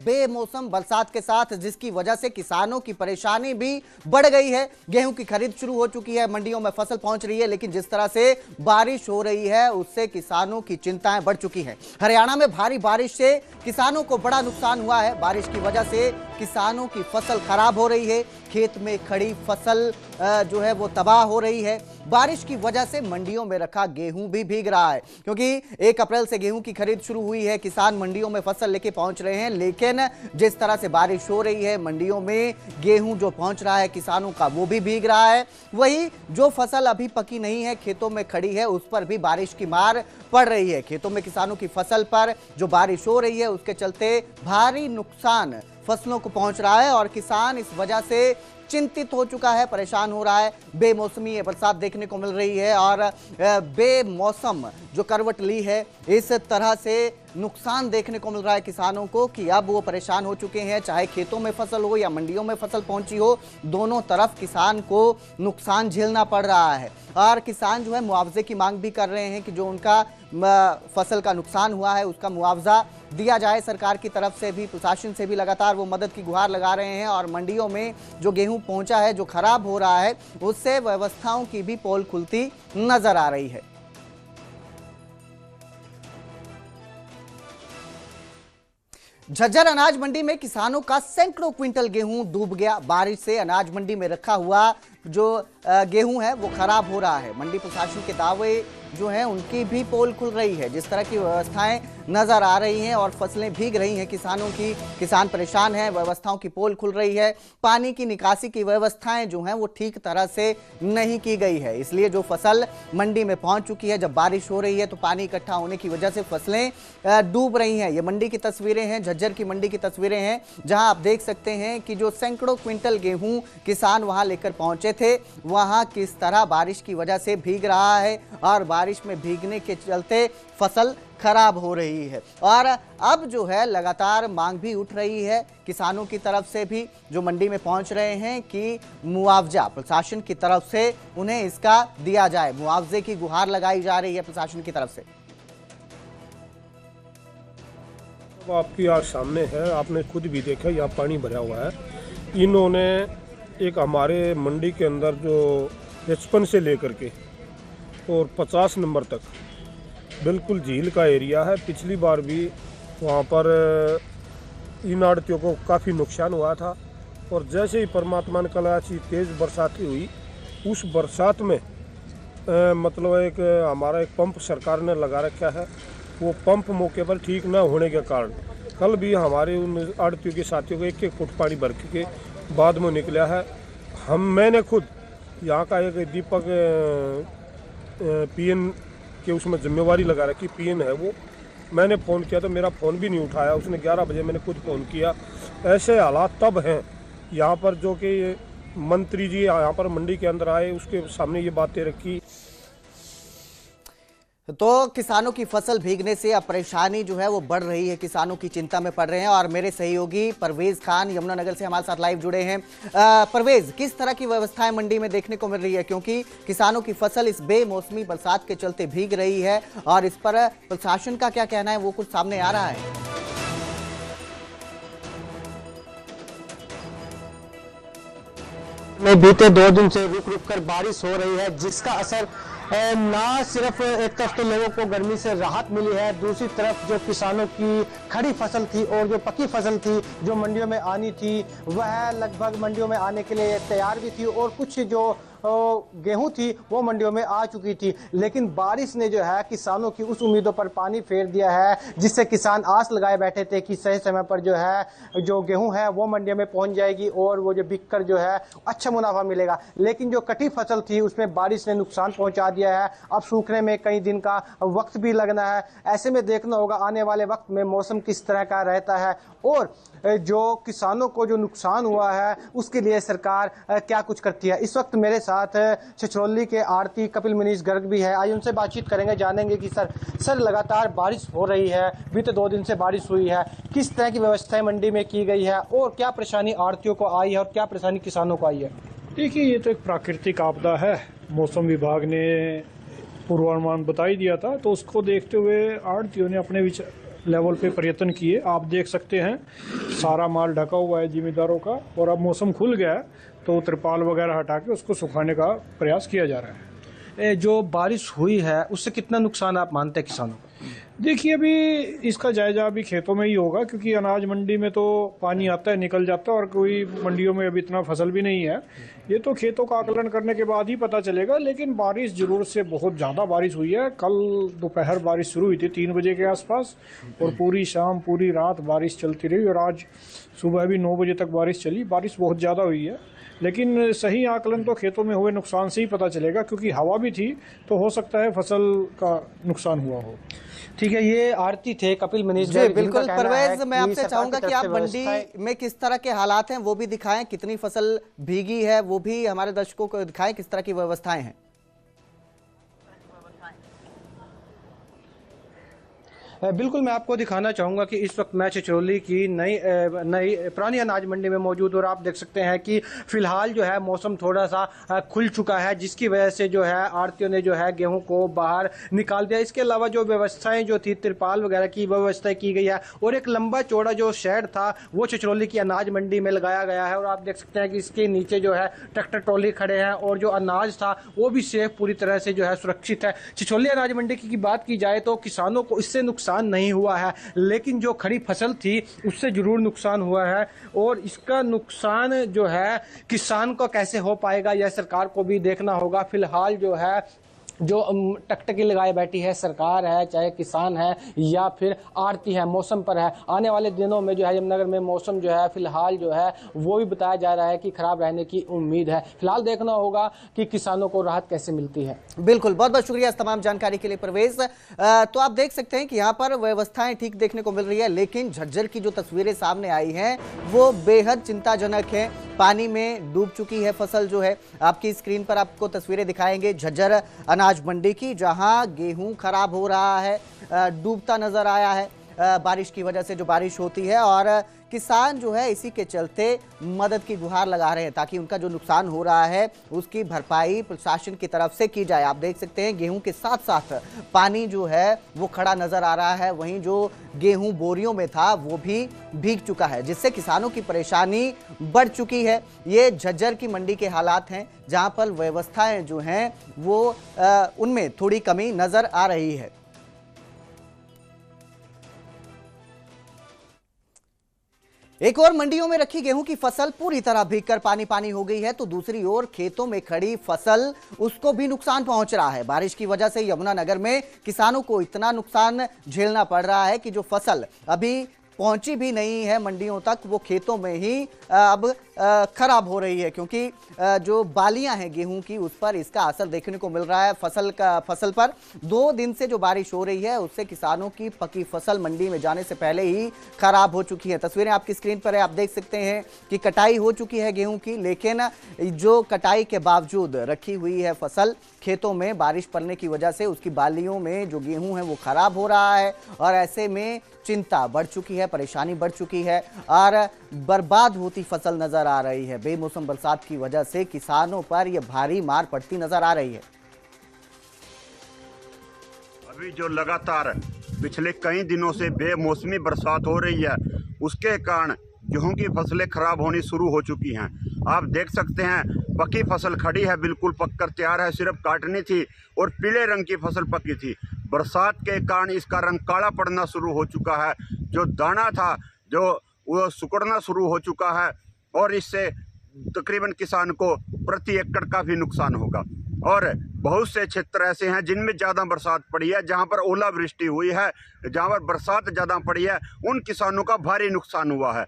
बेमौसम बरसात के साथ जिसकी वजह से किसानों की परेशानी भी बढ़ गई है। गेहूं की खरीद शुरू हो चुकी है, मंडियों में फसल पहुंच रही है, लेकिन जिस तरह से बारिश हो रही है उससे किसानों की चिंताएं बढ़ चुकी हैं। हरियाणा में भारी बारिश से किसानों को बड़ा नुकसान हुआ है। बारिश की वजह से किसानों की फसल खराब हो रही है, खेत में खड़ी फसल जो है वो तबाह हो रही है। बारिश की वजह से मंडियों में रखा गेहूं भी भीग रहा है, क्योंकि 1 अप्रैल से गेहूं की खरीद शुरू हुई है। किसान मंडियों में फसल लेके पहुंच रहे हैं, लेकिन जिस तरह से बारिश हो रही है मंडियों में गेहूं जो पहुंच रहा है किसानों का वो भी भीग रहा है। वही जो फसल अभी पकी नहीं है, खेतों में खड़ी है, उस पर भी बारिश की मार पड़ रही है। खेतों में किसानों की फसल पर जो बारिश हो रही है उसके चलते भारी नुकसान फसलों को पहुंच रहा है और किसान इस वजह से चिंतित हो चुका है, परेशान हो रहा है। बेमौसमी ये बरसात देखने को मिल रही है और बेमौसम जो करवट ली है, इस तरह से नुकसान देखने को मिल रहा है किसानों को कि अब वो परेशान हो चुके हैं। चाहे खेतों में फसल हो या मंडियों में फसल पहुंची हो, दोनों तरफ किसान को नुकसान झेलना पड़ रहा है। और किसान जो है मुआवजे की मांग भी कर रहे हैं कि जो उनका फसल का नुकसान हुआ है उसका मुआवजा दिया जाए। सरकार की तरफ से भी, प्रशासन से भी लगातार वो मदद की गुहार लगा रहे हैं और मंडियों में जो गेहूं पहुंचा है, जो खराब हो रहा है, उससे व्यवस्थाओं की भी पोल खुलती नजर आ रही है। झज्जर अनाज मंडी में किसानों का सैकड़ों क्विंटल गेहूं डूब गया। बारिश से अनाज मंडी में रखा हुआ जो गेहूं है वो खराब हो रहा है। मंडी प्रशासन के दावे जो हैं उनकी भी पोल खुल रही है। जिस तरह की व्यवस्थाएं नजर आ रही हैं और फसलें भीग रही हैं किसानों की, किसान परेशान हैं, व्यवस्थाओं की पोल खुल रही है। पानी की निकासी की व्यवस्थाएं जो हैं वो ठीक तरह से नहीं की गई है, इसलिए जो फसल मंडी में पहुंच चुकी है, जब बारिश हो रही है तो पानी इकट्ठा होने की वजह से फसलें डूब रही हैं। ये मंडी की तस्वीरें हैं, झज्जर की मंडी की तस्वीरें हैं, जहां आप देख सकते हैं कि जो सैकड़ों क्विंटल गेहूं किसान वहां लेकर पहुंचे थे, वहां किस तरह बारिश की वजह से भीग रहा है और बारिश में भीगने के चलते फसल खराब हो रही है। और अब जो है लगातार मांग भी उठ रही है किसानों की तरफ से भी, जो मंडी में पहुंच रहे हैं, कि मुआवजा प्रशासन की तरफ से उन्हें इसका दिया जाए। मुआवजे की गुहार लगाई जा रही है प्रशासन की तरफ से। आपकी आज सामने है, आपने खुद भी देखा, यहाँ पानी भरा हुआ है। इन्होंने एक हमारे मंडी के अंदर जो 55 से लेकर के और 50 नंबर तक बिल्कुल झील का एरिया है। पिछली बार भी वहाँ पर इन आड़तियों को काफ़ी नुकसान हुआ था और जैसे ही परमात्मा ने कल अच्छी तेज़ बरसात हुई, उस बरसात में मतलब एक हमारा एक पंप सरकार ने लगा रखा है। वो पंप मौके पर ठीक न होने के कारण कल भी हमारे उन आड़तियों के साथियों को 1-1 फुट पानी भर के बाद में निकला है। मैंने खुद यहाँ का एक दीपक पीएन के उसमें जिम्मेवारी लगा रखी, पीएन है वो। मैंने फ़ोन किया तो मेरा फ़ोन भी नहीं उठाया, उसने 11 बजे मैंने खुद फ़ोन किया। ऐसे हालात तब हैं यहाँ पर, जो कि मंत्री जी यहाँ पर मंडी के अंदर आए, उसके सामने ये बातें रखी। तो किसानों की फसल भीगने से अब परेशानी जो है वो बढ़ रही है, किसानों की चिंता में पड़ रहे हैं। और मेरे सहयोगी परवेज खान यमुनानगर से हमारे साथ लाइव जुड़े हैं। परवेज, किस तरह की व्यवस्थाएं मंडी में देखने को मिल रही है, क्योंकि किसानों की फसल इस बेमौसमी बरसात के चलते भीग रही है, और इस पर प्रशासन का क्या कहना है, वो कुछ सामने आ रहा है? में बीते 2 दिन से रुक रुक कर बारिश हो रही है, जिसका असर ना सिर्फ एक तरफ तो लोगों को गर्मी से राहत मिली है, दूसरी तरफ जो किसानों की खड़ी फसल थी और जो पकी फसल थी जो मंडियों में आनी थी, वह लगभग मंडियों में आने के लिए तैयार भी थी और कुछ जो गेहूं थी वो मंडियों में आ चुकी थी। लेकिन बारिश ने जो है किसानों की उस उम्मीदों पर पानी फेर दिया है, जिससे किसान आस लगाए बैठे थे कि सही समय पर जो है जो गेहूं है वो मंडियों में पहुंच जाएगी और वो जो बिककर जो है अच्छा मुनाफा मिलेगा। लेकिन जो कटी फसल थी उसमें बारिश ने नुकसान पहुंचा दिया है। अब सूखने में कई दिन का वक्त भी लगना है। ऐसे में देखना होगा आने वाले वक्त में मौसम किस तरह का रहता है और जो किसानों को जो नुकसान हुआ है उसके लिए सरकार क्या कुछ करती है। इस वक्त मेरे साथ छछरौली के आड़ती कपिल मनीष गर्ग भी है। आज उनसे बातचीत करेंगे, जानेंगे कि सर लगातार बारिश हो रही है, बीते 2 दिन से बारिश हुई है, किस तरह की व्यवस्थाएं मंडी में की गई है और क्या परेशानी आड़तियों को आई है और क्या परेशानी किसानों को आई है। देखिए, ये तो एक प्राकृतिक आपदा है। मौसम विभाग ने पूर्वानुमान बता ही दिया था, तो उसको देखते हुए आड़तियों ने अपने लेवल पे प्रयत्न किए। आप देख सकते हैं सारा माल ढका हुआ है जिम्मेदारों का, और अब मौसम खुल गया है तो तिरपाल वगैरह हटा के उसको सुखाने का प्रयास किया जा रहा है। जो बारिश हुई है उससे कितना नुकसान आप मानते हैं किसानों को? देखिए, अभी इसका जायजा अभी खेतों में ही होगा, क्योंकि अनाज मंडी में तो पानी आता है निकल जाता है, और कोई मंडियों में अभी इतना फसल भी नहीं है। ये तो खेतों का आकलन करने के बाद ही पता चलेगा। लेकिन बारिश जरूर से बहुत ज़्यादा बारिश हुई है। कल दोपहर बारिश शुरू हुई थी 3 बजे के आसपास, और पूरी शाम पूरी रात बारिश चलती रही, और आज सुबह भी 9 बजे तक बारिश चली। बारिश बहुत ज़्यादा हुई है, लेकिन सही आकलन तो खेतों में हुए नुकसान से ही पता चलेगा, क्योंकि हवा भी थी तो हो सकता है फसल का नुकसान हुआ हो। ठीक है, ये आरती थे कपिल मनीष जी बिल्कुल। परवेज, मैं आपसे चाहूंगा कि आप मंडी में किस तरह के हालात हैं वो भी दिखाएं, कितनी फसल भीगी है वो भी हमारे दर्शकों को दिखाएं, किस तरह की व्यवस्थाएं हैं। बिल्कुल, मैं आपको दिखाना चाहूँगा कि इस वक्त मैं छिछरौली की नई पुरानी अनाज मंडी में मौजूद, और आप देख सकते हैं कि फिलहाल जो है मौसम थोड़ा सा खुल चुका है, जिसकी वजह से जो है आड़तियों ने जो है गेहूं को बाहर निकाल दिया। इसके अलावा जो व्यवस्थाएं जो थी, तिरपाल वगैरह की व्यवस्था की गई है, और एक लंबा चौड़ा जो शेड था वो छिछरौली की अनाज मंडी में लगाया गया है। और आप देख सकते हैं कि इसके नीचे जो है ट्रैक्टर ट्रॉली खड़े हैं, और जो अनाज था वो भी सेफ पूरी तरह से जो है सुरक्षित है। छिछरौली अनाज मंडी की बात की जाए तो किसानों को इससे नुकसान नहीं हुआ है, लेकिन जो खड़ी फसल थी उससे जरूर नुकसान हुआ है। और इसका नुकसान जो है किसान को कैसे हो पाएगा, यह सरकार को भी देखना होगा। फिलहाल जो है जो टकटकी लगाए बैठी है सरकार है, चाहे किसान है या फिर आड़ती है, मौसम पर है। आने वाले दिनों में जो है यमुनानगर में मौसम जो है फिलहाल जो है वो भी बताया जा रहा है कि खराब रहने की उम्मीद है। फिलहाल देखना होगा कि किसानों को राहत कैसे मिलती है। बिल्कुल, बहुत बहुत शुक्रिया इस तमाम जानकारी के लिए परवेज। तो आप देख सकते हैं कि यहाँ पर व्यवस्थाएं ठीक देखने को मिल रही है, लेकिन झज्जर की जो तस्वीरें सामने आई हैं वो बेहद चिंताजनक है। पानी में डूब चुकी है फसल जो है। आपकी स्क्रीन पर आपको तस्वीरें दिखाएंगे झज्जर अनाज मंडी की, जहां गेहूं खराब हो रहा है, डूबता नजर आया है बारिश की वजह से। जो बारिश होती है और किसान जो है इसी के चलते मदद की गुहार लगा रहे हैं ताकि उनका जो नुकसान हो रहा है उसकी भरपाई प्रशासन की तरफ से की जाए। आप देख सकते हैं गेहूं के साथ साथ पानी जो है वो खड़ा नजर आ रहा है, वहीं जो गेहूं बोरियों में था वो भी भीग चुका है, जिससे किसानों की परेशानी बढ़ चुकी है। ये झज्जर की मंडी के हालात हैं जहां पर व्यवस्थाएं जो हैं वो उनमें थोड़ी कमी नजर आ रही है। एक और मंडियों में रखी गेहूं की फसल पूरी तरह भीगकर पानी पानी हो गई है, तो दूसरी ओर खेतों में खड़ी फसल उसको भी नुकसान पहुंच रहा है। बारिश की वजह से यमुनानगर में किसानों को इतना नुकसान झेलना पड़ रहा है कि जो फसल अभी पहुंची भी नहीं है मंडियों तक, वो खेतों में ही अब खराब हो रही है, क्योंकि जो बालियां हैं गेहूं की उस पर इसका असर देखने को मिल रहा है। फसल पर 2 दिन से जो बारिश हो रही है उससे किसानों की पकी फसल मंडी में जाने से पहले ही खराब हो चुकी है। तस्वीरें आपकी स्क्रीन पर है, आप देख सकते हैं कि कटाई हो चुकी है गेहूं की, लेकिन जो कटाई के बावजूद रखी हुई है फसल खेतों में, बारिश पड़ने की वजह से उसकी बालियों में जो गेहूं है वो खराब हो रहा है, और ऐसे में चिंता बढ़ चुकी है, परेशानी बढ़ चुकी है और बर्बाद होती फसल नजर आ रही है। बेमौसम बरसात की वजह से किसानों पर यह भारी मार पड़ती नजर आ रही है। अभी जो लगातार पिछले कई दिनों से बेमौसमी बरसात हो रही है उसके कारण गेहूं की फसलें खराब होनी शुरू हो चुकी हैं। आप देख सकते हैं पकी फसल खड़ी है, बिल्कुल पककर तैयार है, सिर्फ काटनी थी, और पीले रंग की फसल पकी थी। बरसात के कारण इसका रंग काला पड़ना शुरू हो चुका है, जो दाना था जो वो सिकुड़ना शुरू हो चुका है, और इससे तकरीबन किसान को प्रति एकड़ काफ़ी नुकसान होगा। और बहुत से क्षेत्र ऐसे हैं जिनमें ज़्यादा बरसात पड़ी है, जहां पर ओलावृष्टि हुई है, जहां पर बरसात ज़्यादा पड़ी है, उन किसानों का भारी नुकसान हुआ है।